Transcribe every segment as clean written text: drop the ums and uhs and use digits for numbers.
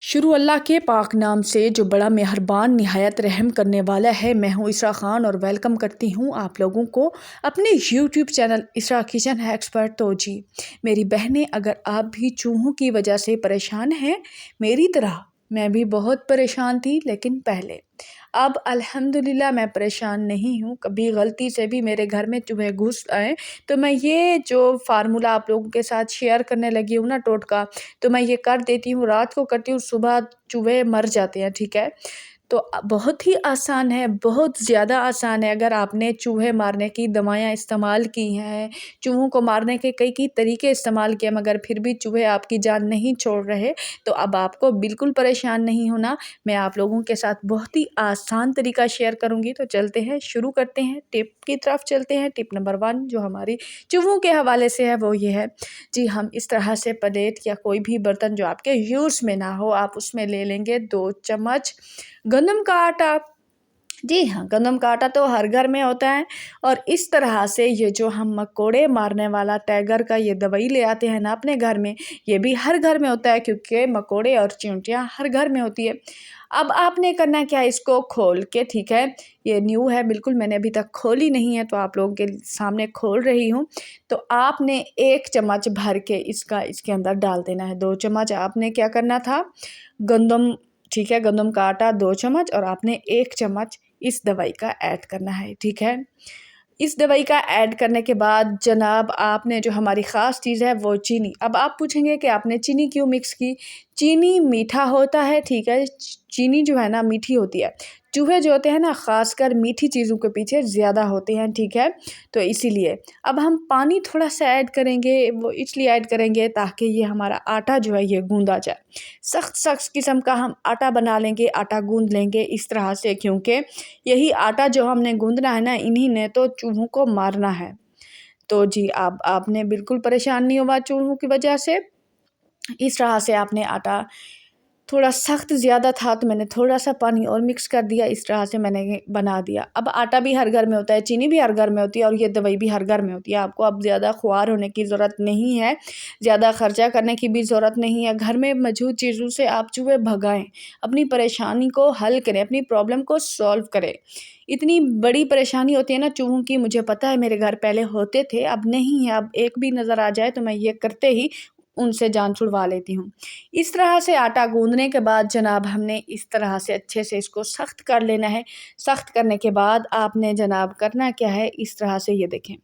शुरू अल्लाह के पाक नाम से जो बड़ा मेहरबान निहायत रहम करने वाला है। मैं हूँ इसरा ख़ान और वेलकम करती हूँ आप लोगों को अपने यूट्यूब चैनल इसरा किचन हैक्स पर। तो जी मेरी बहनें, अगर आप भी चूहों की वजह से परेशान हैं मेरी तरह, मैं भी बहुत परेशान थी, लेकिन पहले अब अल्हम्दुलिल्लाह मैं परेशान नहीं हूँ। कभी गलती से भी मेरे घर में चूहे घुस आए तो मैं ये जो फार्मूला आप लोगों के साथ शेयर करने लगी हूँ ना, टोटका, तो मैं ये कर देती हूँ, रात को करती हूँ, सुबह चूहे मर जाते हैं। ठीक है, तो बहुत ही आसान है, बहुत ज़्यादा आसान है। अगर आपने चूहे मारने की दवाइयाँ इस्तेमाल की हैं, चूहों को मारने के कई तरीके इस्तेमाल किए, मगर फिर भी चूहे आपकी जान नहीं छोड़ रहे, तो अब आपको बिल्कुल परेशान नहीं होना। मैं आप लोगों के साथ बहुत ही आसान तरीका शेयर करूँगी। तो चलते हैं, शुरू करते हैं, टिप की तरफ चलते हैं। टिप नंबर 1 जो हमारी चूहों के हवाले से है वो ये है जी, हम इस तरह से प्लेट या कोई भी बर्तन जो आपके यूज़ में ना हो, आप उसमें ले लेंगे 2 चम्मच गंदम का आटा। जी हाँ, गंदम का आटा तो हर घर में होता है। और इस तरह से ये जो हम मकोड़े मारने वाला टाइगर का ये दवाई ले आते हैं ना अपने घर में, ये भी हर घर में होता है, क्योंकि मकोड़े और चींटियाँ हर घर में होती है। अब आपने करना क्या है, इसको खोल के, ठीक है, ये न्यू है बिल्कुल, मैंने अभी तक खोली नहीं है, तो आप लोगों के सामने खोल रही हूँ। तो आपने 1 चम्मच भर के इसके अंदर डाल देना है। 2 चम्मच आपने क्या करना था, गंदम, ठीक है, गंदम का आटा 2 चम्मच, और आपने 1 चम्मच इस दवाई का ऐड करना है। ठीक है, इस दवाई का ऐड करने के बाद जनाब आपने जो हमारी ख़ास चीज़ है वो चीनी। अब आप पूछेंगे कि आपने चीनी क्यों मिक्स की? चीनी मीठा होता है, ठीक है, चीनी जो है ना मीठी होती है। चूहे जो होते हैं ना ख़ासकर मीठी चीज़ों के पीछे ज़्यादा होते हैं, ठीक है, तो इसीलिए अब हम पानी थोड़ा सा ऐड करेंगे। वो इसलिए ऐड करेंगे ताकि ये हमारा आटा जो है ये गूँधा जाए। सख्त किस्म का हम आटा बना लेंगे, आटा गूँध लेंगे इस तरह से, क्योंकि यही आटा जो हमने गूँधना है ना, इन्हीं ने तो चूहों को मारना है। तो जी आपने बिल्कुल परेशान नहीं होगा चूहों की वजह से। इस तरह से आपने आटा, थोड़ा सख्त ज़्यादा था तो मैंने थोड़ा-सा पानी और मिक्स कर दिया, इस तरह से मैंने बना दिया। अब आटा भी हर घर में होता है, चीनी भी हर घर में होती है, और ये दवाई भी हर घर में होती है। आपको अब ज़्यादा ख्वार होने की ज़रूरत नहीं है, ज़्यादा खर्चा करने की भी ज़रूरत नहीं है। घर में मौजूद चीज़ों से आप चूहे भगाएँ, अपनी परेशानी को हल करें, अपनी प्रॉब्लम को सॉल्व करें। इतनी बड़ी परेशानी होती है ना चूहों की, मुझे पता है मेरे घर पहले होते थे, अब नहीं है। अब एक भी नज़र आ जाए तो मैं ये करते ही उनसे जान छुड़वा लेती हूँ। इस तरह से आटा गूँधने के बाद जनाब हमने इस तरह से अच्छे से इसको सख्त कर लेना है। सख्त करने के बाद आपने जनाब करना क्या है, इस तरह से ये देखें,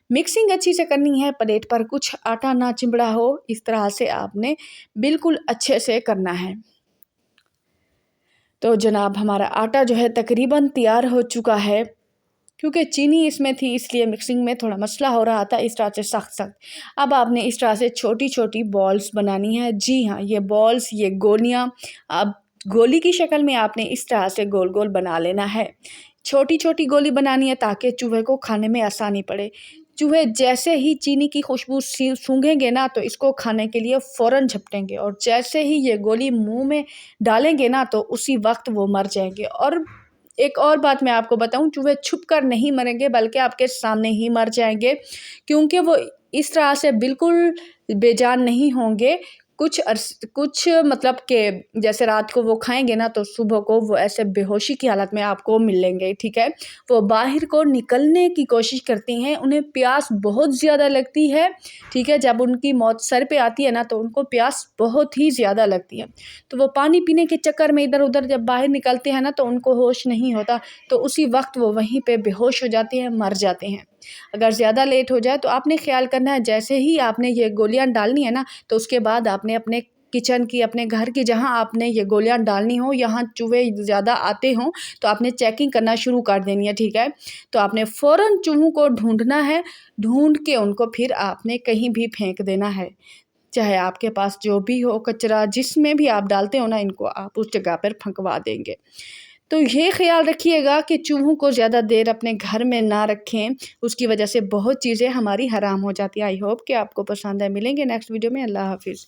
मिक्सिंग अच्छी से करनी है, प्लेट पर कुछ आटा ना चिंबड़ा हो, इस तरह से आपने बिल्कुल अच्छे से करना है। तो जनाब हमारा आटा जो है तकरीबन तैयार हो चुका है। क्योंकि चीनी इसमें थी इसलिए मिक्सिंग में थोड़ा मसला हो रहा था, इस तरह से सख्त। अब आपने इस तरह से छोटी-छोटी बॉल्स बनानी है। जी हाँ, ये बॉल्स, ये गोलियाँ, अब गोली की शक्ल में आपने इस तरह से गोल-गोल बना लेना है। छोटी-छोटी गोली बनानी है ताकि चूहे को खाने में आसानी पड़े। चूहे जैसे ही चीनी की खुशबू सूंघेंगे ना तो इसको खाने के लिए फ़ौरन झपटेंगे, और जैसे ही ये गोली मुँह में डालेंगे ना तो उसी वक़्त वो मर जाएँगे। और एक और बात मैं आपको बताऊँ, चूहे छुप कर नहीं मरेंगे बल्कि आपके सामने ही मर जाएँगे, क्योंकि वो इस तरह से बिल्कुल बेजान नहीं होंगे। कुछ मतलब कि जैसे रात को वो खाएँगे ना तो सुबह को वो ऐसे बेहोशी की हालत में आपको मिलेंगे, ठीक है। वो बाहर को निकलने की कोशिश करती हैं, उन्हें प्यास बहुत ज़्यादा लगती है, ठीक है। जब उनकी मौत सर पे आती है ना तो उनको प्यास बहुत ही ज़्यादा लगती है। तो वो पानी पीने के चक्कर में इधर-उधर जब बाहर निकलते हैं ना तो उनको होश नहीं होता, तो उसी वक़्त वो वहीं पे बेहोश हो जाते हैं, मर जाते हैं। अगर ज़्यादा लेट हो जाए तो आपने ख़्याल करना है, जैसे ही आपने ये गोलियाँ डालनी है ना तो उसके बाद आपने अपने किचन की, अपने घर की, जहाँ आपने ये गोलियाँ डालनी हो, यहाँ चूहे ज़्यादा आते हों तो आपने चेकिंग करना शुरू कर देनी है, ठीक है। तो आपने फ़ौरन चूहों को ढूँढना है, ढूँढ के उनको फिर आपने कहीं भी फेंक देना है। चाहे आपके पास जो भी हो कचरा, जिसमें भी आप डालते हो ना, इनको आप उस जगह पर फेंकवा देंगे। तो ये ख़्याल रखिएगा कि चूहों को ज़्यादा देर अपने घर में ना रखें, उसकी वजह से बहुत चीज़ें हमारी हराम हो जाती हैं। आई होप कि आपको पसंद है। मिलेंगे नेक्स्ट वीडियो में। अल्लाह हाफ़िज़।